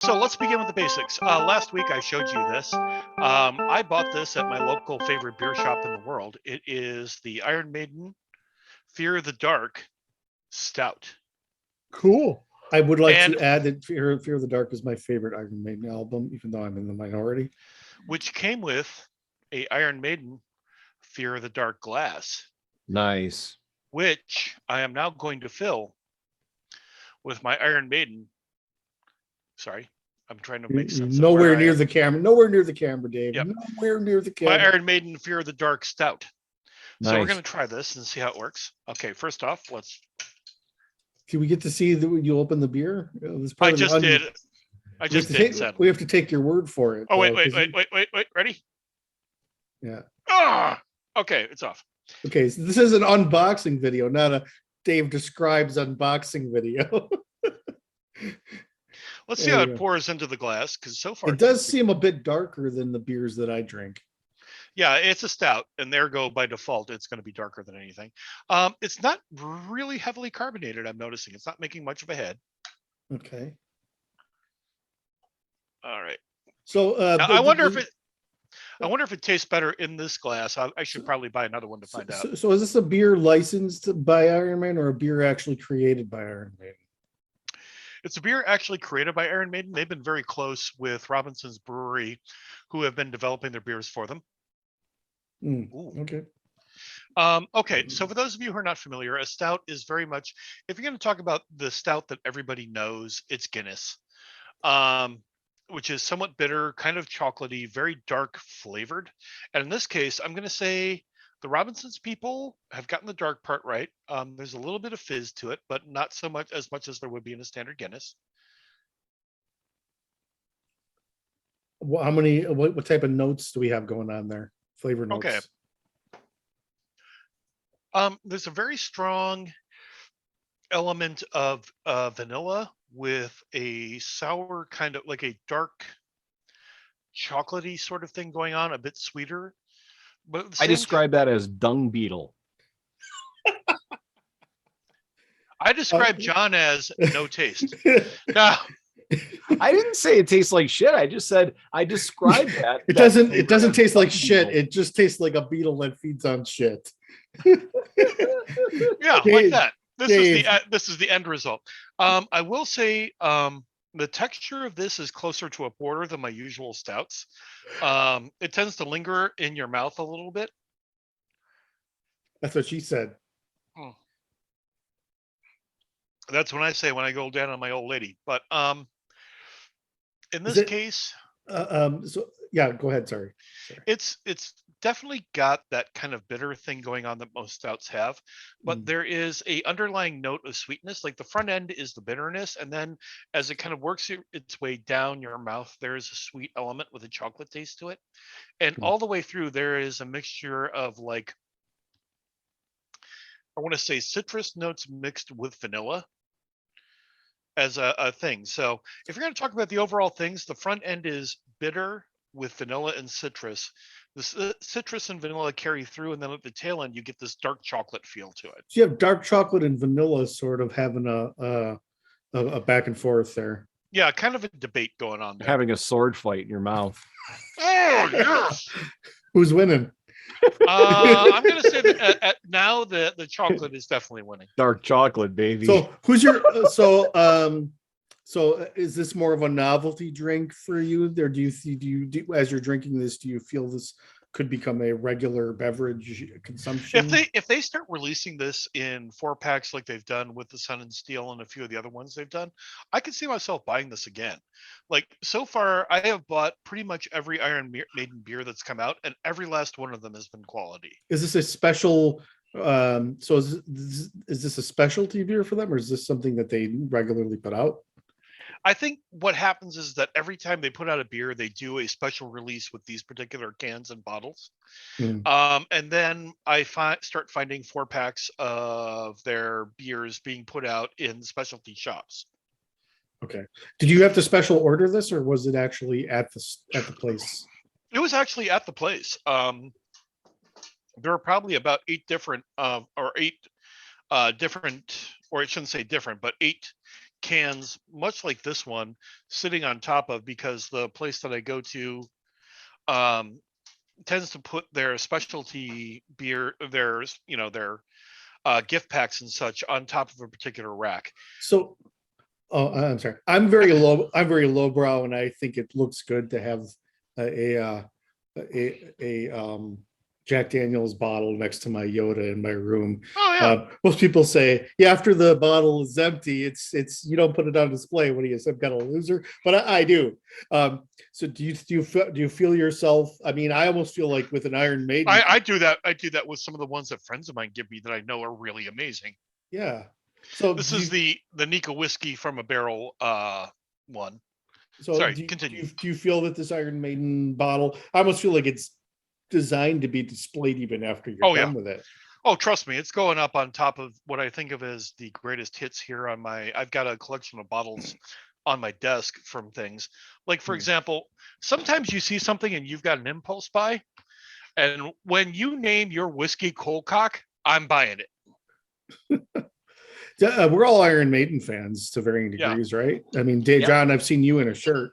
So let's begin with the basics. Last week I showed you this. I bought this at my local favorite beer shop in the world. It is the Iron Maiden Fear of the Dark Stout. Cool. I would like And to add that Fear of the Dark is my favorite Iron Maiden album, even though I'm in the minority. which came with a Iron Maiden Fear of the Dark glass, Nice. which I am now going to fill with my Iron Maiden. Sorry, I'm trying to make sense of Nowhere where I near am. the camera. Nowhere near the camera, Dave. Yep. Nowhere near the My camera. Iron Maiden Fear of the Dark Stout. So we're Nice. going to try this and see how it works. Okay, first off, let's. Can we get to see that you open the beer? This is I part of the just did. I we have just to did. take- Sadly. we have to take your word for it. Oh wait, though, wait, 'cause wait. Ready? Yeah. Ah, okay, it's off. Okay, so this is an unboxing video, not a Dave describes unboxing video. Let's see There how you it go. pours into the glass, because so far It does seem a bit darker than the beers that I drink. Yeah, it's a stout, and ergo by default, it's going to be darker than anything. It's not really heavily carbonated. I'm noticing it's not making much of a head. Okay. All right. So Now, I wonder if it tastes better in this glass. I should probably buy another one to find out. So is this a beer licensed by Iron Man or a beer actually created by Iron Man? It's a beer actually created by Iron Maiden. They've been very close with Robinson's Brewery, who have been developing their beers for them. Okay. Okay, so for those of you who are not familiar, a stout is very much, if you're going to talk about the stout that everybody knows, it's Guinness, which is somewhat bitter, kind of chocolatey, very dark flavored. And in this case, I'm going to say the Robinsons people have gotten the dark part right. There's a little bit of fizz to it, but not so much as there would be in a standard Guinness. Well, how many? What type of notes do we have going on there? Flavor notes. Okay. There's a very strong element of vanilla with a sour, kind of like a dark chocolatey sort of thing going on, a bit sweeter. But at the I same describe that as dung beetle. I describe John as no taste. Now, I didn't say it tastes like shit. I just said I described that. It that doesn't. flavor It doesn't as taste like dung shit. beetle. It just tastes like a beetle that feeds on shit. yeah, Dave, like that. Dave. This is the end result. I will say the texture of this is closer to a porter than my usual stouts. It tends to linger in your mouth a little bit. That's what she said. That's when I go down on my old lady. But in this case, So yeah, go ahead. Sorry. it's definitely got that kind of bitter thing going on that most stouts have, but there is a underlying note of sweetness. Like the front end is the bitterness, and then as it kind of works its way down your mouth, there is a sweet element with a chocolate taste to it, and all the way through there is a mixture of, like, I want to say citrus notes mixed with vanilla as a thing. So if you're going to talk about the overall things, the front end is bitter with vanilla and citrus. The citrus and vanilla carry through, and then at the tail end you get this dark chocolate feel to it. So you have dark chocolate and vanilla sort of having a back and forth there. Yeah, kind of a debate going on there. Having a sword fight in your mouth. Oh yes. Who's winning? I'm going to say that now the chocolate is definitely winning. Dark chocolate, baby. So who's your so is this more of a novelty drink for you? Or do you as you're drinking this, do you feel this could become a regular beverage consumption? If they start releasing this in 4-packs like they've done with the Sun and Steel and a few of the other ones they've done, I could see myself buying this again. Like, so far, I have bought pretty much every Iron Maiden beer that's come out, and every last one of them has been quality. Is this a special? So is this a specialty beer for them, or is this something that they regularly put out? I think what happens is that every time they put out a beer, they do a special release with these particular cans and bottles. And then I start finding 4-packs of their beers being put out in specialty shops. Okay. Did you have to special order this, or was it actually at the place? It was actually at the place. There are probably about 8 different, or I shouldn't say different, but 8 cans, much like this one, sitting on top of, because the place that I go to tends to put their specialty beer, their gift packs and such on top of a particular rack. So, oh, I'm sorry. I'm very low. I'm very lowbrow, and I think it looks good to have a Jack Daniel's bottle next to my Yoda in my room. Oh yeah. Most people say, yeah, after the bottle is empty, it's you don't put it on display. What are you, some kind of loser? But I do. So do you feel yourself? I mean, I almost feel like with an Iron Maiden. I do that. I do that with some of the ones that friends of mine give me that I know are really amazing. Yeah. So this is the Nika whiskey from a barrel one. So sorry, continue. Do you feel that this Iron Maiden bottle? I almost feel like it's designed to be displayed even after you're done with it. Oh, trust me, it's going up on top of what I think of as the greatest hits here on my. I've got a collection of bottles on my desk from things. Like, for example, sometimes you see something and you've got an impulse buy, and when you name your whiskey Colcock, I'm buying it. We're all Iron Maiden fans to varying degrees, right? I mean, Dave, John, I've seen you in a shirt.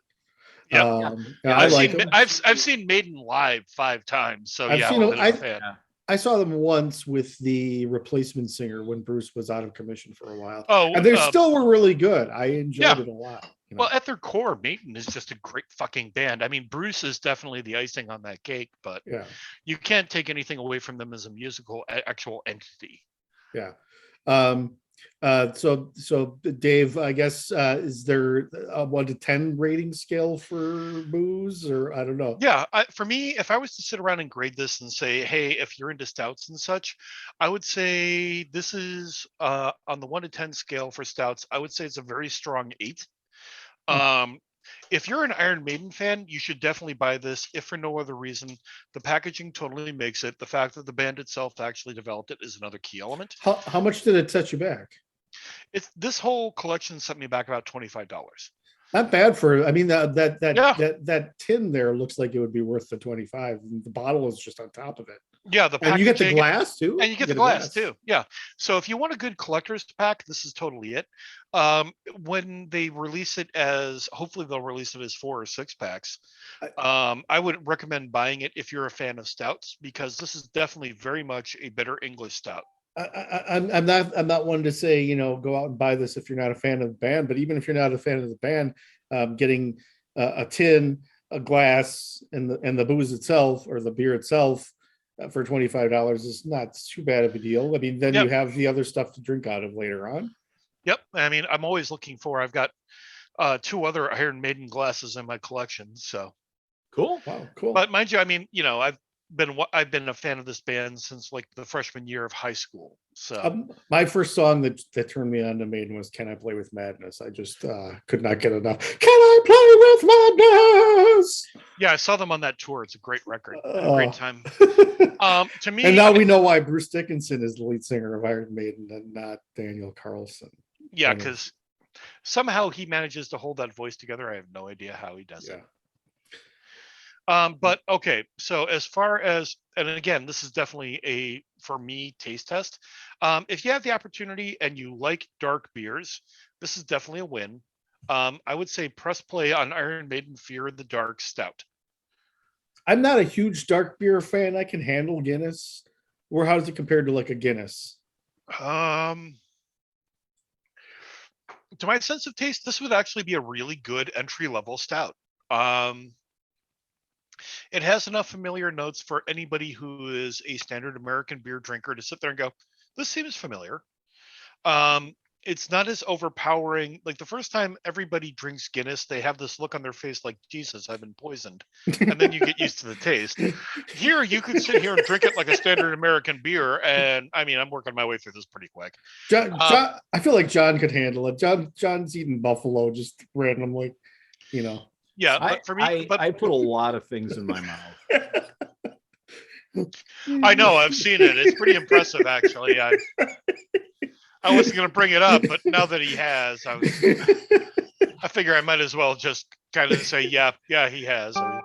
Yeah, I've seen Maiden live 5 times. So I'm a fan. I saw them once with the replacement singer when Bruce was out of commission for a while. Oh, and they still were really good. I enjoyed it a lot. Well, at their core, Maiden is just a great fucking band. I mean, Bruce is definitely the icing on that cake, but you can't take anything away from them as a musical actual entity. Yeah. So Dave, I guess, is there a 1 to 10 rating scale for booze, or I don't know? Yeah, for me, if I was to sit around and grade this and say, hey, if you're into stouts and such, I would say this is on the 1 to 10 scale for stouts. I would say it's a very strong 8. If you're an Iron Maiden fan, you should definitely buy this. If for no other reason, the packaging totally makes it. The fact that the band itself actually developed it is another key element. How much did it set you back? This whole collection set me back about $25. Not bad for. I mean, that tin there looks like it would be worth the 25. The bottle is just on top of it. Yeah, and you get the glass too. And you get the glass too. Yeah. So if you want a good collector's pack, this is totally it. When they release it as, hopefully they'll release it as 4 or 6 packs. I would recommend buying it if you're a fan of stouts, because this is definitely very much a better English stout. I'm not one to say, go out and buy this if you're not a fan of the band, but even if you're not a fan of the band, getting a tin, a glass, and the booze itself or the beer itself for $25 is not too bad of a deal. I mean, then you have the other stuff to drink out of later on. Yep. I mean, I'm always looking for. I've got 2 other Iron Maiden glasses in my collection. So cool. Wow, cool. But mind you, I mean, I've been a fan of this band since like the freshman year of high school. So my first song that turned me on to Maiden was "Can I Play with Madness." I just could not get enough. Can I play with madness? Yeah, I saw them on that tour. It's a great record. A great time. To me, and now we know why Bruce Dickinson is the lead singer of Iron Maiden and not Daniel Carlson. Yeah, because somehow he manages to hold that voice together. I have no idea how he does it. But okay, so as far as, and again, this is definitely for me, taste test. If you have the opportunity and you like dark beers, this is definitely a win. I would say press play on Iron Maiden Fear the Dark Stout. I'm not a huge dark beer fan. I can handle Guinness. Or how does it compare to like a Guinness? To my sense of taste, this would actually be a really good entry-level stout. It has enough familiar notes for anybody who is a standard American beer drinker to sit there and go, this seems familiar. It's not as overpowering. Like the first time everybody drinks Guinness, they have this look on their face like, Jesus, I've been poisoned. And then you get used to the taste. Here, you could sit here and drink it like a standard American beer. And I mean, I'm working my way through this pretty quick. John, I feel like John could handle it. John's eating buffalo just randomly, Yeah, but for me, I put a lot of things in my mouth. I know, I've seen it. It's pretty impressive, actually. I wasn't going to bring it up, but now that he has, I figure I might as well just kind of say, yeah, he has. I mean,